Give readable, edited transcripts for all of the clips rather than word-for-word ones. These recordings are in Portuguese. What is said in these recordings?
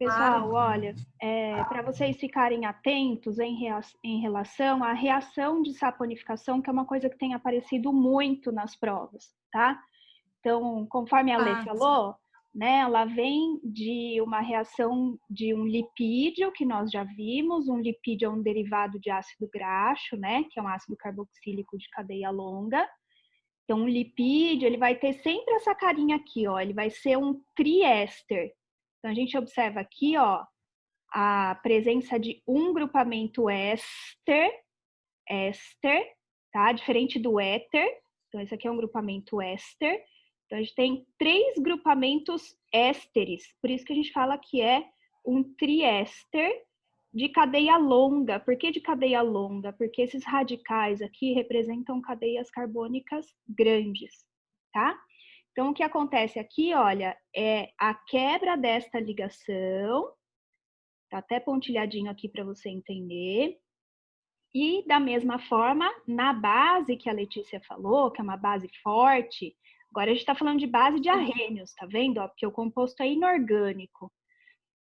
Pessoal, Claro. olha, para vocês ficarem atentos em relação à reação de saponificação, que é uma coisa que tem aparecido muito nas provas, tá? Então, conforme a Lê Sim. falou, né, ela vem de uma reação de um lipídio, que nós já vimos, um lipídio é um derivado de ácido graxo, né, que é um ácido carboxílico de cadeia longa. Então, um lipídio, ele vai ter sempre essa carinha aqui, ó, ele vai ser um triéster. Então, a gente observa aqui, ó, a presença de um grupamento éster, tá? Diferente do éter. Então, esse aqui é um grupamento éster. Então, a gente tem 3 grupamentos ésteres. Por isso que a gente fala que é um triéster de cadeia longa. Por que de cadeia longa? Porque esses radicais aqui representam cadeias carbônicas grandes, tá? Então, o que acontece aqui, olha, é a quebra desta ligação. Tá até pontilhadinho aqui para você entender. E da mesma forma, na base que a Letícia falou, que é uma base forte, agora a gente está falando de base de arrênios, tá vendo? Ó, porque o composto é inorgânico.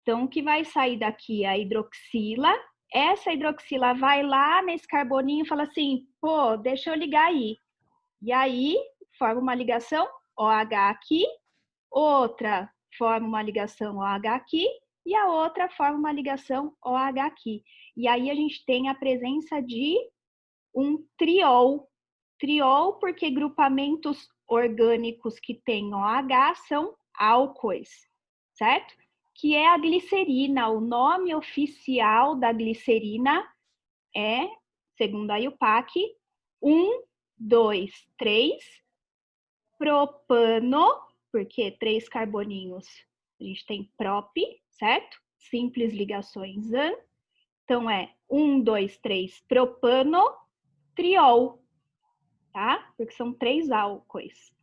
Então, o que vai sair daqui é a hidroxila. Essa hidroxila vai lá nesse carboninho e fala assim, pô, deixa eu ligar aí. E aí, forma uma ligação OH aqui, outra forma uma ligação OH aqui, e a outra forma uma ligação OH aqui. E aí a gente tem a presença de um triol. Triol porque grupamentos orgânicos que têm OH são álcoois, certo? Que é a glicerina. O nome oficial da glicerina é, segundo a IUPAC, 1, 2, 3, propano, porque 3 carboninhos, a gente tem prop, certo? Simples ligações an. Então, é 1, 2, 3, propano, triol, tá? Porque são 3 álcoois.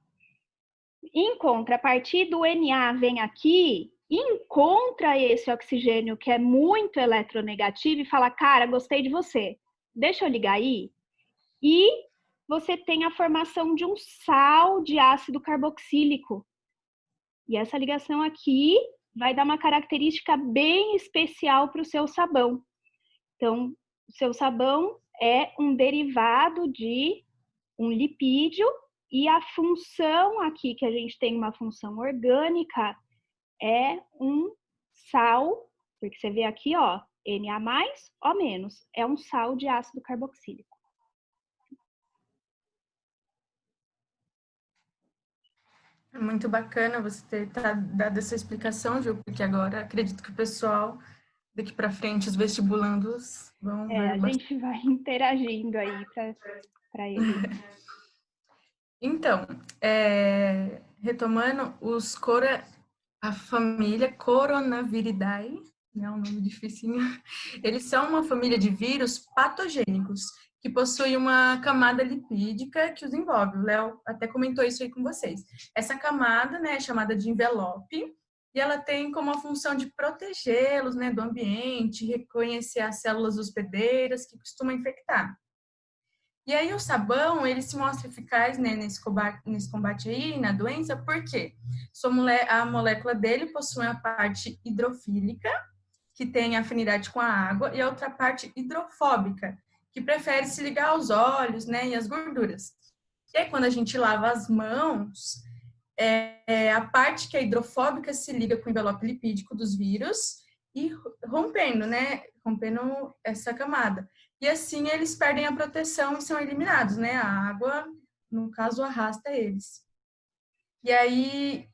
Em contrapartida, o Na vem aqui, encontra esse oxigênio que é muito eletronegativo e fala, cara, gostei de você, deixa eu ligar aí. E você tem a formação de um sal de ácido carboxílico. E essa ligação aqui vai dar uma característica bem especial para o seu sabão. Então, o seu sabão é um derivado de um lipídio e a função aqui, que a gente tem uma função orgânica, é um sal, porque você vê aqui, ó, Na+, O-, é um sal de ácido carboxílico. É muito bacana você ter dado essa explicação, Ju, porque agora acredito que o pessoal, daqui para frente, os vestibulandos vão ver A bastante. gente vai interagindo aí para eles. Então, retomando, a família Coronaviridae, né, um nome dificinho, eles são uma família de vírus patogênicos que possui uma camada lipídica que os envolve. O Léo até comentou isso aí com vocês. Essa camada, né, é chamada de envelope e ela tem como a função de protegê-los, né, do ambiente, reconhecer as células hospedeiras que costumam infectar. E aí o sabão, ele se mostra eficaz, né, nesse combate aí, na doença, porque a molécula dele possui a parte hidrofílica, que tem afinidade com a água, e a outra parte hidrofóbica, que prefere se ligar aos óleos, né, e às gorduras. E aí, quando a gente lava as mãos, a parte que é hidrofóbica se liga com o envelope lipídico dos vírus e rompendo essa camada. E assim eles perdem a proteção e são eliminados, né? A água, no caso, arrasta eles. E aí,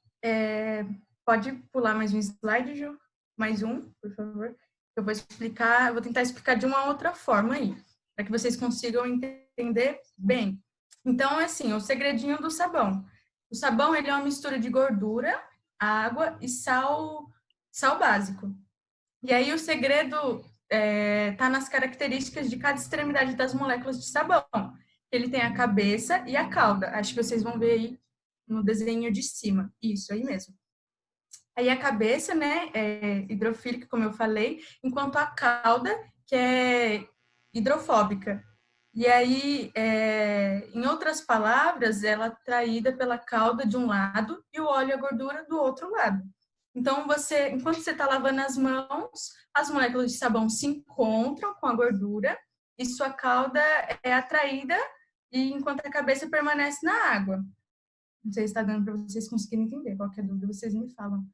pode pular mais um slide, Ju? Mais um, por favor. Eu vou tentar explicar de uma outra forma aí, para que vocês consigam entender bem. Então, assim, o segredinho do sabão. O sabão, ele é uma mistura de gordura, água e sal básico. E aí o segredo está nas características de cada extremidade das moléculas de sabão. Ele tem a cabeça e a cauda. Acho que vocês vão ver aí no desenho de cima. Isso aí mesmo. Aí a cabeça, né, é hidrofílica, como eu falei, enquanto a cauda, que é hidrofóbica. E aí, em outras palavras, ela é traída pela cauda de um lado e o óleo e a gordura do outro lado. Então, enquanto você está lavando as mãos, as moléculas de sabão se encontram com a gordura e sua cauda é atraída, e enquanto a cabeça permanece na água. Não sei se está dando para vocês conseguirem entender. Qualquer dúvida, vocês me falam.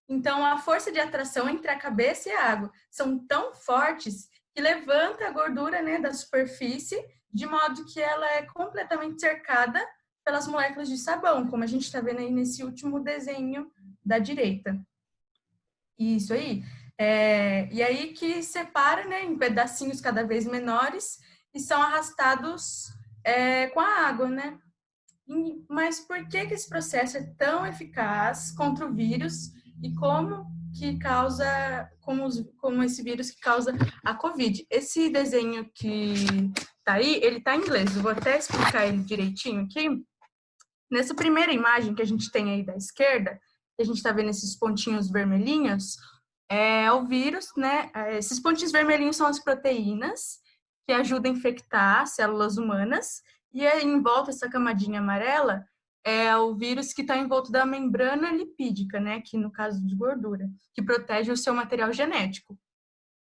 Então, a força de atração entre a cabeça e a água são tão fortes que levanta a gordura, né, da superfície, de modo que ela é completamente cercada pelas moléculas de sabão, como a gente está vendo aí nesse último desenho da direita. Isso aí. E aí que separa, né, em pedacinhos cada vez menores e são arrastados com a água, né? Mas por que esse processo é tão eficaz contra o vírus e como que causa, como esse vírus que causa a Covid? Esse desenho que tá aí, ele tá em inglês. Eu vou até explicar ele direitinho aqui. Nessa primeira imagem que a gente tem aí da esquerda, que a gente está vendo esses pontinhos vermelhinhos, é o vírus, né? Esses pontinhos vermelhinhos são as proteínas que ajudam a infectar células humanas, e aí, em volta, essa camadinha amarela é o vírus que está envolto da membrana lipídica, né? Que no caso de gordura, que protege o seu material genético.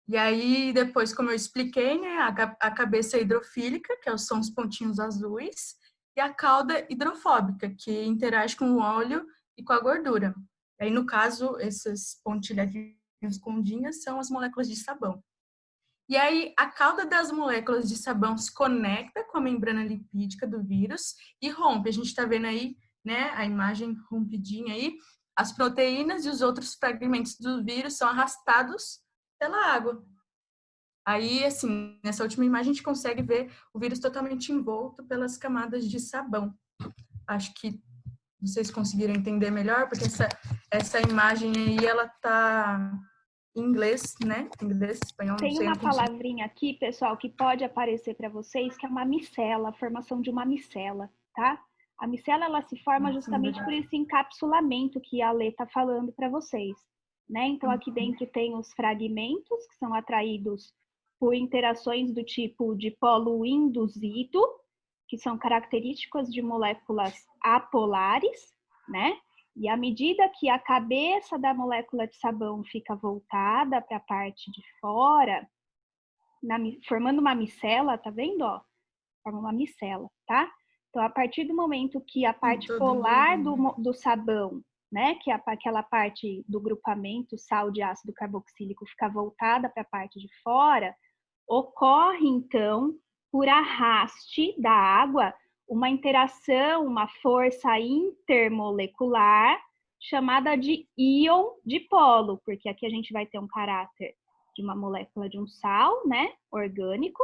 E aí, depois, como eu expliquei, né? A cabeça hidrofílica, que são os pontinhos azuis, e a cauda hidrofóbica, que interage com o óleo e com a gordura. Aí, no caso, essas pontilhadinhas escondinhas são as moléculas de sabão. E aí, a cauda das moléculas de sabão se conecta com a membrana lipídica do vírus e rompe. A gente está vendo aí, né, a imagem rompidinha aí. As proteínas e os outros fragmentos do vírus são arrastados pela água. Aí, assim, nessa última imagem, a gente consegue ver o vírus totalmente envolto pelas camadas de sabão. Acho que vocês conseguiram entender melhor, porque essa imagem aí, ela tá em inglês, né? Inglês, espanhol, não Tem sei. uma palavrinha aqui, pessoal, que pode aparecer para vocês, que é uma micela, a formação de uma micela, tá? A micela, ela se forma justamente por esse encapsulamento que a Lê está falando para vocês, né? Então, aqui dentro tem os fragmentos, que são atraídos por interações do tipo de polo induzido, que são características de moléculas apolares, né? E à medida que a cabeça da molécula de sabão fica voltada para a parte de fora, formando uma micela, tá vendo? Ó? Forma uma micela, tá? Então, a partir do momento que a parte polar do sabão, né, que é aquela parte do grupamento sal de ácido carboxílico fica voltada para a parte de fora, ocorre, então, por arraste da água, uma interação, uma força intermolecular chamada de íon dipolo, porque aqui a gente vai ter um caráter de uma molécula de um sal, né, orgânico,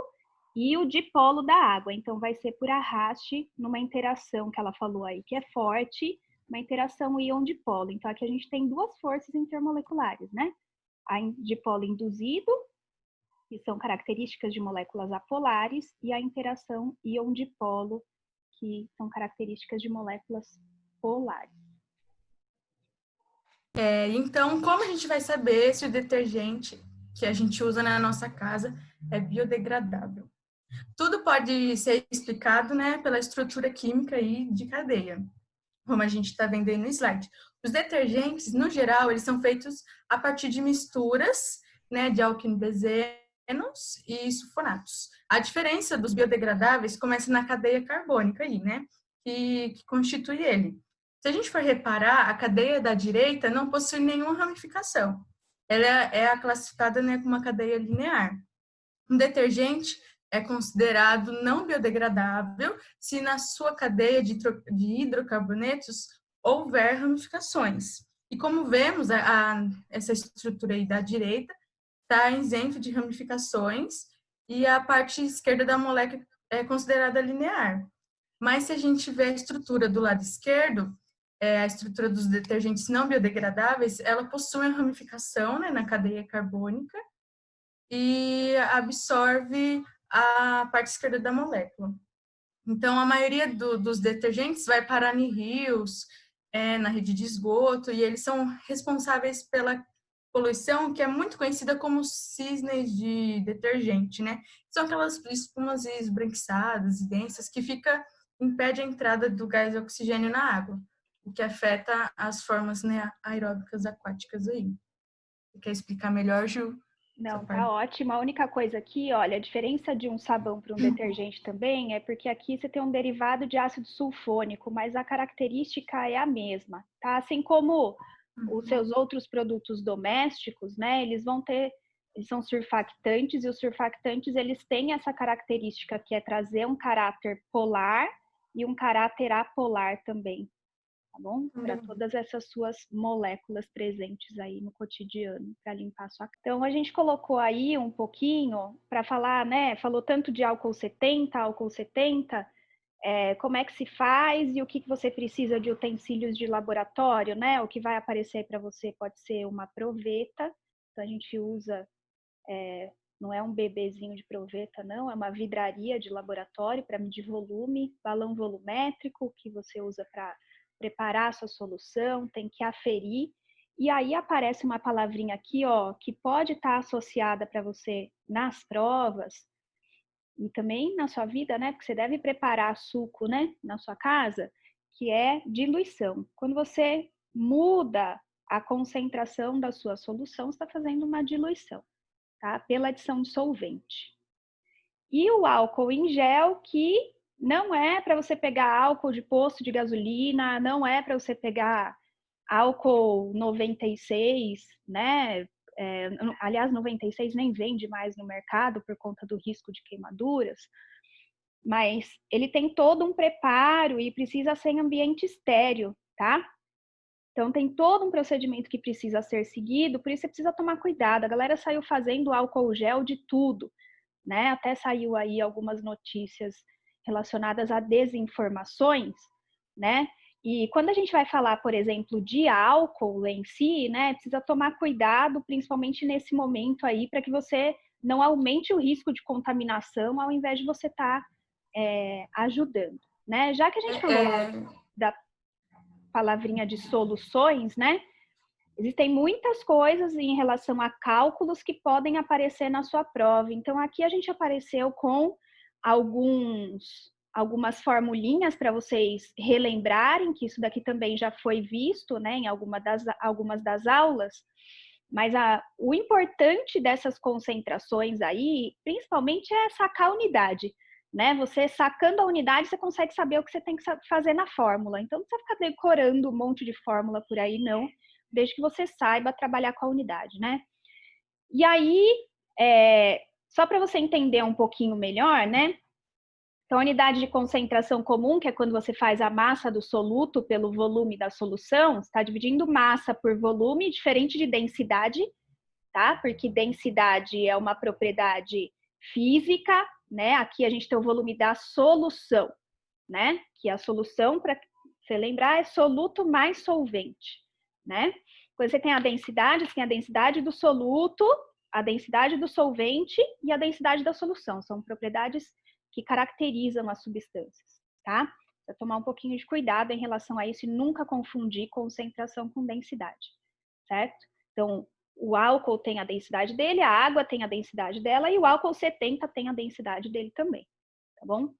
e o dipolo da água. Então, vai ser por arraste numa interação que ela falou aí, que é forte, uma interação íon-dipolo. Então, aqui a gente tem duas forças intermoleculares, né? A dipolo induzido, que são características de moléculas apolares, e a interação íon-dipolo, que são características de moléculas polares. Então, como a gente vai saber se o detergente que a gente usa na nossa casa é biodegradável? Tudo pode ser explicado, né, pela estrutura química aí de cadeia, como a gente está vendo aí no slide. Os detergentes, no geral, eles são feitos a partir de misturas, né, de alquino-bezenos e sulfonatos. A diferença dos biodegradáveis começa na cadeia carbônica aí, né, que constitui ele. Se a gente for reparar, a cadeia da direita não possui nenhuma ramificação. Ela é classificada, né, como uma cadeia linear. Um detergente é considerado não biodegradável se na sua cadeia de hidrocarbonetos houver ramificações. E como vemos, essa estrutura aí da direita está isento de ramificações e a parte esquerda da molécula é considerada linear. Mas se a gente vê a estrutura do lado esquerdo, a estrutura dos detergentes não biodegradáveis, ela possui uma ramificação, né, na cadeia carbônica e absorve a parte esquerda da molécula. Então, a maioria dos detergentes vai parar em rios, na rede de esgoto, e eles são responsáveis pela poluição que é muito conhecida como cisnes de detergente, né? São aquelas espumas esbranquiçadas e densas que impede a entrada do gás oxigênio na água. o que afeta as formas, né, aeróbicas aquáticas aí. Você quer explicar melhor, Ju? Não, tá ótimo. A única coisa aqui, olha, a diferença de um sabão para um detergente também é porque aqui você tem um derivado de ácido sulfônico, mas a característica é a mesma, tá? Assim como os seus outros produtos domésticos, né? Eles são surfactantes, e os surfactantes, eles têm essa característica que é trazer um caráter polar e um caráter apolar também, tá bom? Para todas essas suas moléculas presentes aí no cotidiano, para limpar a sua casa. Então, a gente colocou aí um pouquinho para falar, né? Falou tanto de álcool 70, como é que se faz e o que você precisa de utensílios de laboratório, né? O que vai aparecer para você pode ser uma proveta, então a gente usa, não é um bebezinho de proveta, não, é uma vidraria de laboratório para medir volume, balão volumétrico que você usa para preparar a sua solução, tem que aferir, e aí aparece uma palavrinha aqui, ó, que pode estar associada para você nas provas e também na sua vida, né? Porque você deve preparar suco, né, na sua casa, que é diluição. Quando você muda a concentração da sua solução, você está fazendo uma diluição, tá? Pela adição de solvente. E o álcool em gel, que não é para você pegar álcool de posto de gasolina, não é para você pegar álcool 96, né? Aliás, 96 nem vende mais no mercado por conta do risco de queimaduras, mas ele tem todo um preparo e precisa ser em ambiente estéreo, tá? Então tem todo um procedimento que precisa ser seguido, por isso você precisa tomar cuidado. A galera saiu fazendo álcool gel de tudo, né? Até saiu aí algumas notícias relacionadas a desinformações, né? E quando a gente vai falar, por exemplo, de álcool em si, né, precisa tomar cuidado, principalmente nesse momento aí, para que você não aumente o risco de contaminação, ao invés de você estar ajudando, né? Já que a gente falou da palavrinha de soluções, né? Existem muitas coisas em relação a cálculos que podem aparecer na sua prova. Então, aqui a gente apareceu com algumas formulinhas para vocês relembrarem, que isso daqui também já foi visto, né, em algumas das aulas. Mas o importante dessas concentrações aí, principalmente, é sacar a unidade. Né? Você sacando a unidade, você consegue saber o que você tem que fazer na fórmula. Então, não precisa ficar decorando um monte de fórmula por aí, não, desde que você saiba trabalhar com a unidade, né? E aí, só para você entender um pouquinho melhor, né? Então, a unidade de concentração comum, que é quando você faz a massa do soluto pelo volume da solução, você está dividindo massa por volume, diferente de densidade, tá? Porque densidade é uma propriedade física, né? Aqui a gente tem o volume da solução, né? Que a solução, para você lembrar, é soluto mais solvente, né? Quando você tem a densidade, você tem a densidade do soluto, a densidade do solvente e a densidade da solução. São propriedades que caracterizam as substâncias, tá? Precisa tomar um pouquinho de cuidado em relação a isso e nunca confundir concentração com densidade, certo? Então, o álcool tem a densidade dele, a água tem a densidade dela e o álcool 70 tem a densidade dele também, tá bom?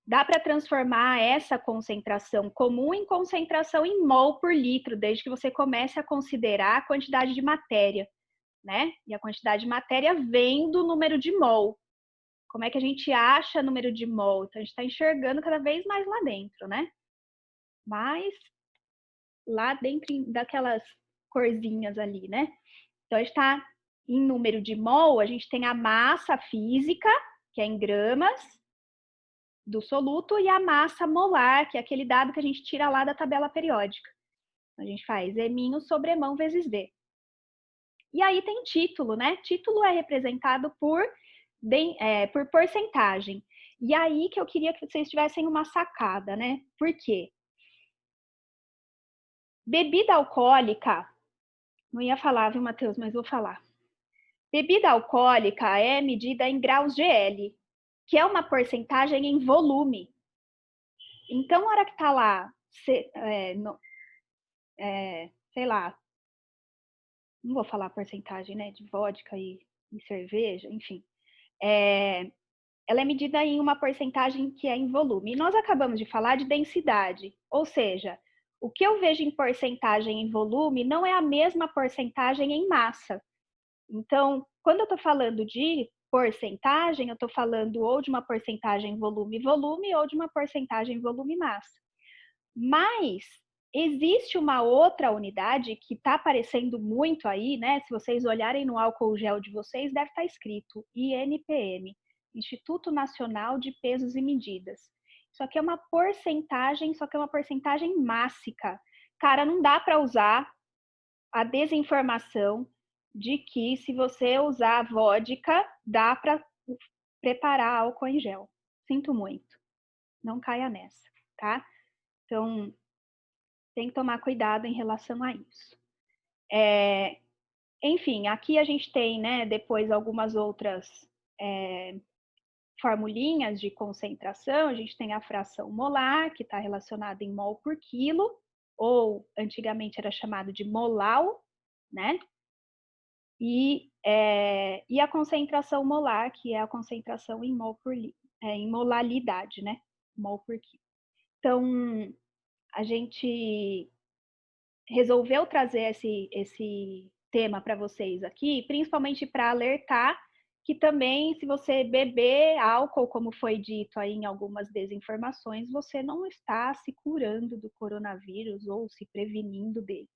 Dá para transformar essa concentração comum em concentração em mol por litro, desde que você comece a considerar a quantidade de matéria, né? E a quantidade de matéria vem do número de mol. Como é que a gente acha número de mol? Então, a gente está enxergando cada vez mais lá dentro, né? Mas lá dentro daquelas corzinhas ali, né? Então, a gente está em número de mol, a gente tem a massa física, que é em gramas, do soluto, e a massa molar, que é aquele dado que a gente tira lá da tabela periódica. A gente faz E- sobre E- vezes V. E aí tem título, né? Título é representado por porcentagem. E aí que eu queria que vocês tivessem uma sacada, né? Por quê? Bebida alcoólica, não ia falar, viu, Matheus, mas vou falar. Bebida alcoólica é medida em graus GL, que é uma porcentagem em volume. Então, a hora que tá lá, sei lá, não vou falar a porcentagem, né, de vodka e cerveja, enfim. Ela é medida em uma porcentagem que é em volume. E nós acabamos de falar de densidade, ou seja, O que eu vejo em porcentagem em volume não é a mesma porcentagem em massa. Então, quando eu estou falando de porcentagem, eu estou falando ou de uma porcentagem volume-volume ou de uma porcentagem volume-massa. Mas existe uma outra unidade que está aparecendo muito aí, né? Se vocês olharem no álcool gel de vocês, deve estar escrito INPM, Instituto Nacional de Pesos e Medidas. Só que é uma porcentagem, só que é uma porcentagem mássica. Cara, não dá para usar a desinformação de que se você usar vodka, dá para preparar álcool em gel. Sinto muito. Não caia nessa, tá? Então, tem que tomar cuidado em relação a isso. Enfim, aqui a gente tem, né, depois algumas outras formulinhas de concentração. A gente tem a fração molar, que está relacionada em mol por quilo, ou antigamente era chamado de molau, né? E a concentração molar, que é a concentração em mol por em molalidade, né? Mol por quilo. Então, a gente resolveu trazer esse tema para vocês aqui, principalmente para alertar que também, se você beber álcool, como foi dito aí em algumas desinformações, você não está se curando do coronavírus ou se prevenindo dele.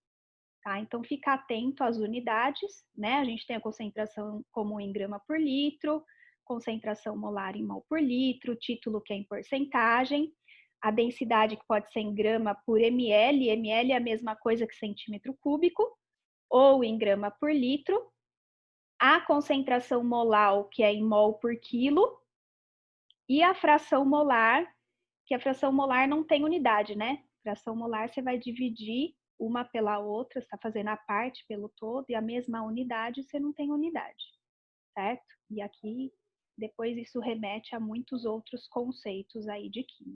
Tá? Então, fica atento às unidades, né? A gente tem a concentração comum em grama por litro, concentração molar em mol por litro, título que é em porcentagem, a densidade que pode ser em grama por ml, ml é a mesma coisa que centímetro cúbico, ou em grama por litro, a concentração molar, que é em mol por quilo, e a fração molar, que a fração molar não tem unidade, né? Fração molar você vai dividir uma pela outra, você está fazendo a parte pelo todo, e a mesma unidade você não tem unidade, certo? E aqui, depois isso remete a muitos outros conceitos aí de química.